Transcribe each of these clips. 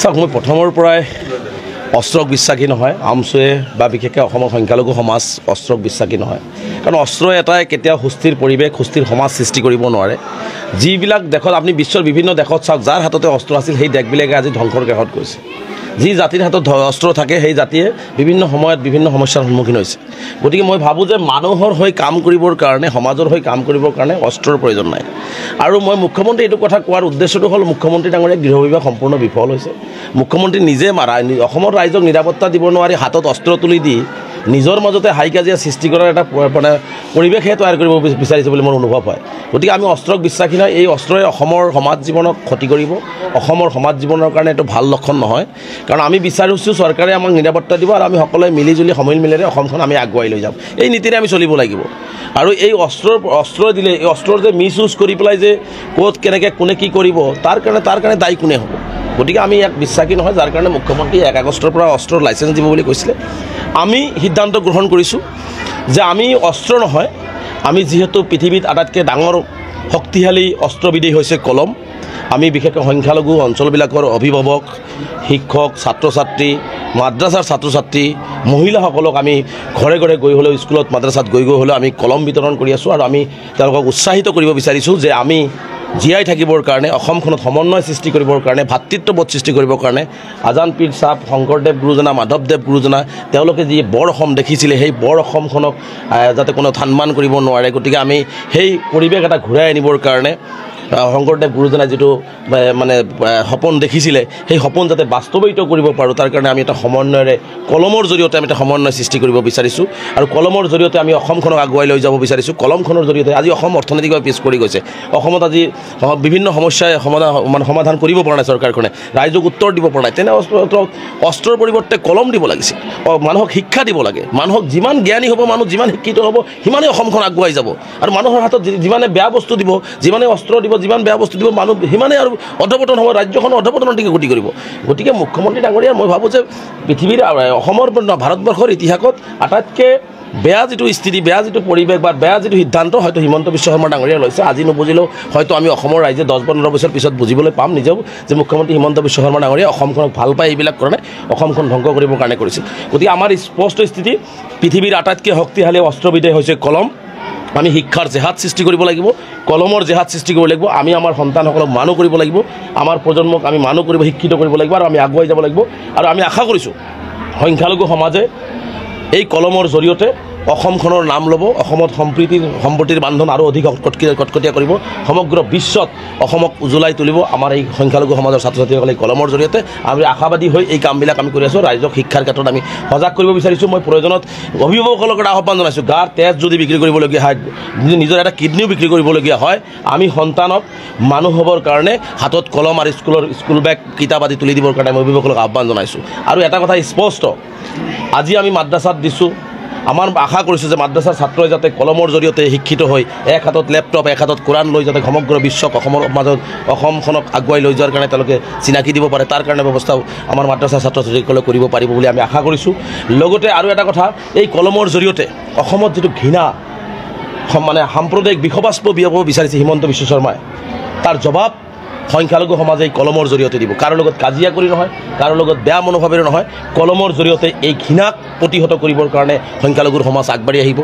চাওক মই প্ৰথমৰ পৰাই অস্ত্ৰক বিশ্বাসী নহয় আমছুৱে বা বিশেষকৈ অসমৰ সংখ্যালঘু সমাজ অস্ত্ৰক বিশ্বাসী নহয় কাৰণ অস্ত্ৰই এটাই কেতিয়াও সুস্থিৰ পৰিৱেশ সুস্থিৰ সমাজ সৃষ্টি কৰিব নোৱাৰে যিবিলাক দেশত আপুনি বিশ্বৰ বিভিন্ন দেশত চাওক যাৰ হাততে অস্ত্ৰ আছিল সেই দেশবিলাকে আজি ধ্বংসৰ গৃহত গৈছে যি জাতিৰ হাতত অস্ত্ৰ থাকে সেই জাতিয়ে বিভিন্ন সময়ত বিভিন্ন সমস্যাৰ সন্মুখীন হৈছে গতিকে মই ভাবোঁ যে মানুহৰ হৈ কাম কৰিবৰ কাৰণে সমাজৰ হৈ কাম কৰিবৰ কাৰণে অস্ত্ৰৰ প্ৰয়োজন নাই আৰু মই মুখ্যমন্ত্ৰী এইটো কথা কোৱাৰ উদ্দেশ্যটো হ'ল মুখ্যমন্ত্ৰী ডাঙৰীয়া গৃহ বিভাগ সম্পূৰ্ণ বিফল হৈছে মুখ্যমন্ত্ৰী নিজে অসমৰ ৰাইজক নিৰাপত্তা দিব নোৱাৰি হাতত অস্ত্ৰ তুলি দি নিজৰ মাজতে হাই কাজিয়া সৃষ্টি কৰাৰ এটা মানে পৰিৱেশহে তৈয়াৰ কৰিব বিচাৰিছে বুলি মোৰ অনুভৱ হয় গতিকে আমি অস্ত্ৰক বিশ্বাসী নহয় এই অস্ত্ৰই অসমৰ সমাজ জীৱনক ক্ষতি কৰিব অসমৰ সমাজ জীৱনৰ কাৰণে এইটো ভাল লক্ষণ নহয় কাৰণ আমি বিচাৰিছোঁ চৰকাৰে আমাক নিৰাপত্তা দিব আৰু আমি সকলোৱে মিলিজুলি সমিল মিলেৰে অসমখন আমি আগুৱাই লৈ যাম এই নীতিৰে আমি চলিব লাগিব আৰু এই অস্ত্ৰ দিলে এই অস্ত্ৰৰ যে মিছ ইউজ কৰি পেলাই যে ক'ত কেনেকৈ কোনে কি কৰিব তাৰ কাৰণে দায়ী কোনে হ'ব গতিকে আমি ইয়াক বিশ্বাসী নহয় যাৰ কাৰণে মুখ্যমন্ত্ৰী 1 আগষ্টৰ পৰা অস্ত্ৰৰ লাইচেঞ্চ দিব বুলি কৈছিলে আমি সিদ্ধান্ত গ্ৰহণ কৰিছোঁ যে আমি অস্ত্ৰ নহয় আমি যিহেতু পৃথিৱীত আটাইতকৈ ডাঙৰ শক্তিশালী অস্ত্ৰবিধি হৈছে কলম আমি বিশেষকৈ সংখ্যালঘু অঞ্চলবিলাকৰ অভিভাৱক শিক্ষক ছাত্ৰ ছাত্ৰী মাদ্ৰাছাৰ ছাত্ৰ ছাত্ৰী মহিলাসকলক আমি ঘৰে ঘৰে গৈ হ'লেও স্কুলত মাদ্ৰাছাত গৈ হ'লেও আমি কলম বিতৰণ কৰি আছোঁ আৰু আমি তেওঁলোকক উৎসাহিত কৰিব বিচাৰিছোঁ যে আমি জীয়াই থাকিবৰ কাৰণে অসমখনত সমন্বয় সৃষ্টি কৰিবৰ কাৰণে ভাতৃত্ববোধ সৃষ্টি কৰিবৰ কাৰণে আজান পীৰ চাপ শংকৰদেৱ গুৰুজনা মাধৱদেৱ গুৰুজনা তেওঁলোকে যি বৰ অসম দেখিছিলে সেই বৰ অসমখনক যাতে কোনো সন্মান কৰিব নোৱাৰে গতিকে আমি সেই পৰিৱেশ এটা ঘূৰাই আনিবৰ কাৰণে শংকৰদেৱ গুৰুজনাই যিটো মানে সপোন দেখিছিলে সেই সপোন যাতে বাস্তৱায়িত কৰিব পাৰোঁ তাৰ কাৰণে আমি এটা সমন্বয়ৰে কলমৰ জৰিয়তে আমি এটা সমন্বয় সৃষ্টি কৰিব বিচাৰিছোঁ আৰু কলমৰ জৰিয়তে আমি অসমখনক আগুৱাই লৈ যাব বিচাৰিছোঁ কলমখনৰ জৰিয়তে আজি অসম অৰ্থনৈতিকভাৱে পিছ পৰি গৈছে অসমত আজি বিভিন্ন সমস্যাই সমাধান কৰিব পৰা নাই চৰকাৰখনে ৰাইজক উত্তৰ দিব পৰা নাই তেনে অস্ত্ৰৰ পৰিৱৰ্তে কলম দিব লাগিছিল মানুহক শিক্ষা দিব লাগে মানুহক যিমান জ্ঞানী হ'ব মানুহ যিমান শিক্ষিত হ'ব সিমানেই অসমখন আগুৱাই যাব আৰু মানুহৰ হাতত যিমানে বেয়া বস্তু দিব যিমানে অস্ত্ৰ দিব যিমান বেয়া বস্তু দিব মানুহ সিমানেই আৰু অধপতন হ'ব ৰাজ্যখন অধপতনৰ দিশে গতি কৰিব গতিকে মুখ্যমন্ত্ৰী ডাঙৰীয়া মই ভাবোঁ যে পৃথিৱীৰ অসমৰ ভাৰতবৰ্ষৰ ইতিহাসত আটাইতকৈ বেয়া যিটো স্থিতি বেয়া যিটো পৰিৱেশ বা বেয়া যিটো সিদ্ধান্ত হয়তো হিমন্ত বিশ্ব শৰ্মা ডাঙৰীয়া লৈছে আজি নুবুজিলেও হয়তো আমি অসমৰ ৰাইজে 10-15 বছৰ পিছত বুজিবলৈ পাম নিজেও যে মুখ্যমন্ত্ৰী হিমন্ত বিশ্ব শৰ্মা ডাঙৰীয়া অসমখনক ভাল পায় এইবিলাক কাৰণে অসমখন ধ্বংস কৰিবৰ কাৰণে কৰিছিল গতিকে আমাৰ স্পষ্ট স্থিতি পৃথিৱীৰ আটাইতকৈ শক্তিশালী অস্ত্ৰবিধেই হৈছে কলম আমি শিক্ষাৰ জেহাদ সৃষ্টি কৰিব লাগিব কলমৰ জেহাদ সৃষ্টি কৰিব লাগিব আমি আমাৰ সন্তানসকলক মানুহ কৰিব লাগিব আমাৰ প্ৰজন্মক আমি মানুহ কৰিব শিক্ষিত কৰিব লাগিব আৰু আমি আগুৱাই যাব লাগিব আৰু আমি আশা কৰিছোঁ সংখ্যালঘু সমাজে এই কলমৰ জৰিয়তে অসমখনৰ নাম ল'ব অসমত সম্প্ৰীতিৰ বান্ধন আৰু অধিক কটকটীয়া কৰিব সমগ্ৰ বিশ্বত অসমক উজ্বলাই তুলিব আমাৰ এই সংখ্যালঘু সমাজৰ ছাত্ৰ ছাত্ৰীসকলে কলমৰ জৰিয়তে আমি আশাবাদী হৈ এই কামবিলাক আমি কৰি আছোঁ ৰাইজক শিক্ষাৰ ক্ষেত্ৰত আমি সজাগ কৰিব বিচাৰিছোঁ মই প্ৰয়োজনত অভিভাৱকসকলক এটা আহ্বান জনাইছোঁ গাৰ তেজ যদি বিক্ৰী কৰিবলগীয়া হয় নিজৰ এটা কিডনিও বিক্ৰী কৰিবলগীয়া হয় আমি সন্তানক মানুহ হ'বৰ কাৰণে হাতত কলম আৰু স্কুল বেগ কিতাপ আদি তুলি দিবৰ কাৰণে মই অভিভাৱকসকলক আহ্বান জনাইছোঁ আৰু এটা কথা স্পষ্ট আজি আমি মাদ্ৰাছাত দিছোঁ আমাৰ আশা কৰিছোঁ যে মাদ্ৰাছাৰ ছাত্ৰই যাতে কলমৰ জৰিয়তে শিক্ষিত হৈ এক হাতত লেপটপ এক হাতত কোৰাণ লৈ যাতে সমগ্ৰ বিশ্বক অসমৰ মাজত অসমখনক আগুৱাই লৈ যোৱাৰ কাৰণে তেওঁলোকে চিনাকি দিব পাৰে তাৰ কাৰণে ব্যৱস্থাও আমাৰ মাদ্ৰাছাৰ ছাত্ৰ ছাত্ৰীসকলে কৰিব পাৰিব বুলি আমি আশা কৰিছোঁ লগতে আৰু এটা কথা এই কলমৰ জৰিয়তে অসমত যিটো ঘৃণা মানে সাম্প্ৰদায়িক বিষবাষ্প বিয়পাব বিচাৰিছে হিমন্ত বিশ্ব শৰ্মাই তাৰ জবাব সংখ্যালঘু সমাজে এই কলমৰ জৰিয়তে দিব কাৰো লগত কাজিয়া কৰি নহয় কাৰো লগত বেয়া মনোভাৱেৰে নহয় কলমৰ জৰিয়তে এই ঘৃণাক প্ৰতিহত কৰিবৰ কাৰণে সংখ্যালঘুৰ সমাজ আগবাঢ়ি আহিব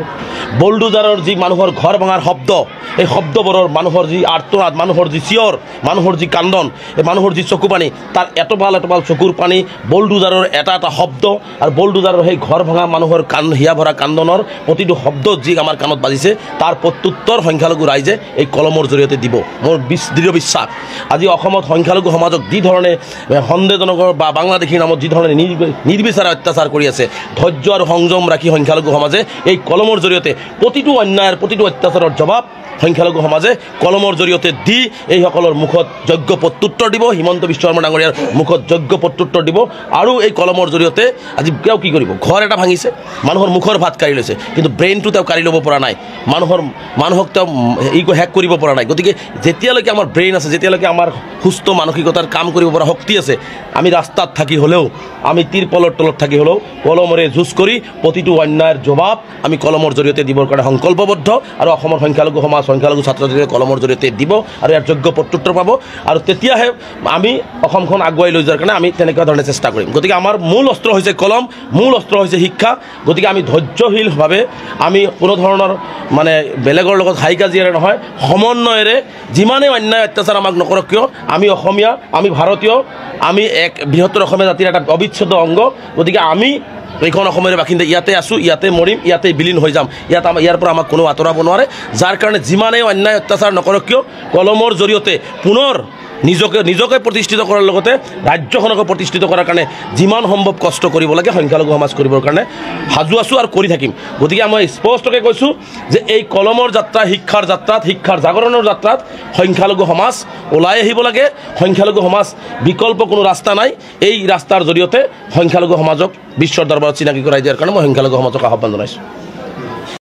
বুলডোজাৰৰ যি মানুহৰ ঘৰ ভাঙাৰ শব্দ এই শব্দবোৰৰ মানুহৰ যি আৰ্তনাদ মানুহৰ যি চিঞৰ মানুহৰ যি কান্দন এই মানুহৰ যি চকু পানী তাৰ এটোপাল চকুৰ পানী বুলডোজাৰৰ এটা শব্দ আৰু বুলডোজাৰৰ সেই ঘৰ ভাঙা মানুহৰ হিয়া ভৰা কান্দনৰ প্ৰতিটো শব্দত যি আমাৰ কাণত বাজিছে তাৰ প্ৰত্যুত্তৰ সংখ্যালঘু ৰাইজে এই কলমৰ জৰিয়তে দিব মোৰ দৃঢ় বিশ্বাস আজি অসমত সংখ্যালঘু সমাজক যি ধৰণে সন্দেহজনক বা বাংলাদেশীৰ নামত যি ধৰণে নিৰ্বিচাৰে অত্যাচাৰ কৰি আছে ধৈৰ্য আৰু সংযম ৰাখি সংখ্যালঘু সমাজে এই কলমৰ জৰিয়তে প্ৰতিটো অন্যায়ৰ প্ৰতিটো অত্যাচাৰৰ জবাব সংখ্যালঘু সমাজে কলমৰ জৰিয়তে দি এইসকলৰ মুখত যোগ্য প্ৰত্যুত্তৰ দিব হিমন্ত বিশ্ব শৰ্মা ডাঙৰীয়াৰ মুখত যোগ্য প্ৰত্যুত্তৰ দিব আৰু এই কলমৰ জৰিয়তে আজি তেওঁ কি কৰিব ঘৰ এটা ভাঙিছে মানুহৰ মুখৰ ভাত কাঢ়ি লৈছে কিন্তু ব্ৰেইনটো তেওঁ কাঢ়ি ল'ব পৰা নাই মানুহক তেওঁ হেক কৰিব পৰা নাই গতিকে যেতিয়ালৈকে আমাৰ ব্ৰেইন আছে যেতিয়ালৈকে আমাৰ আমাৰ সুস্থ মানসিকতাৰ কাম কৰিব পৰা শক্তি আছে আমি ৰাস্তাত থাকি হ'লেও আমি তিৰপলৰ তলত থাকি হ'লেও কলমৰে যুঁজ কৰি প্ৰতিটো অন্যায়ৰ জবাব আমি কলমৰ জৰিয়তে দিবৰ কাৰণে সংকল্পবদ্ধ আৰু অসমৰ সংখ্যালঘু সমাজ সংখ্যালঘু ছাত্ৰ ছাত্ৰীয়ে কলমৰ জৰিয়তে দিব আৰু ইয়াৰ যোগ্য প্ৰত্যুত্তৰ পাব আৰু তেতিয়াহে আমি অসমখন আগুৱাই লৈ যোৱাৰ কাৰণে আমি তেনেকুৱা ধৰণে চেষ্টা কৰিম গতিকে আমাৰ মূল অস্ত্ৰ হৈছে কলম মূল অস্ত্ৰ হৈছে শিক্ষা গতিকে আমি ধৈৰ্যশীলভাৱে আমি কোনো ধৰণৰ মানে বেলেগৰ লগত হাই কাজিয়াৰে নহয় সমন্বয়েৰে যিমানে অন্যায় অত্যাচাৰ আমাক নকৰক কিয় আমি অসমীয়া আমি ভাৰতীয় আমি এক বৃহত্তৰ অসমীয়া জাতিৰ এটা অবিচ্ছেদ্য অংগ গতিকে আমি এইখন অসমৰ বাসিন্দা ইয়াতে আছোঁ ইয়াতে মৰিম ইয়াতে বিলীন হৈ যাম ইয়াৰ পৰা আমাক কোনো আঁতৰাব নোৱাৰে যাৰ কাৰণে যিমানেই অন্যায় অত্যাচাৰ নকৰক কিয় কলমৰ জৰিয়তে পুনৰ নিজকে প্ৰতিষ্ঠিত কৰাৰ লগতে ৰাজ্যখনকো প্ৰতিষ্ঠিত কৰাৰ কাৰণে যিমান সম্ভৱ কষ্ট কৰিব লাগে সংখ্যালঘু সমাজ কৰিবৰ কাৰণে সাজু আছোঁ আৰু কৰি থাকিম গতিকে মই স্পষ্টকৈ কৈছোঁ যে এই কলমৰ যাত্ৰা শিক্ষাৰ যাত্ৰাত শিক্ষাৰ জাগৰণৰ যাত্ৰাত সংখ্যালঘু সমাজ ওলাই আহিব লাগে সংখ্যালঘু সমাজ বিকল্প কোনো ৰাস্তা নাই এই ৰাস্তাৰ জৰিয়তে সংখ্যালঘু সমাজক বিশ্বৰ দৰবাৰত চিনাকি কৰাই দিয়াৰ কাৰণে মই সংখ্যালঘু সমাজক আহ্বান জনাইছোঁ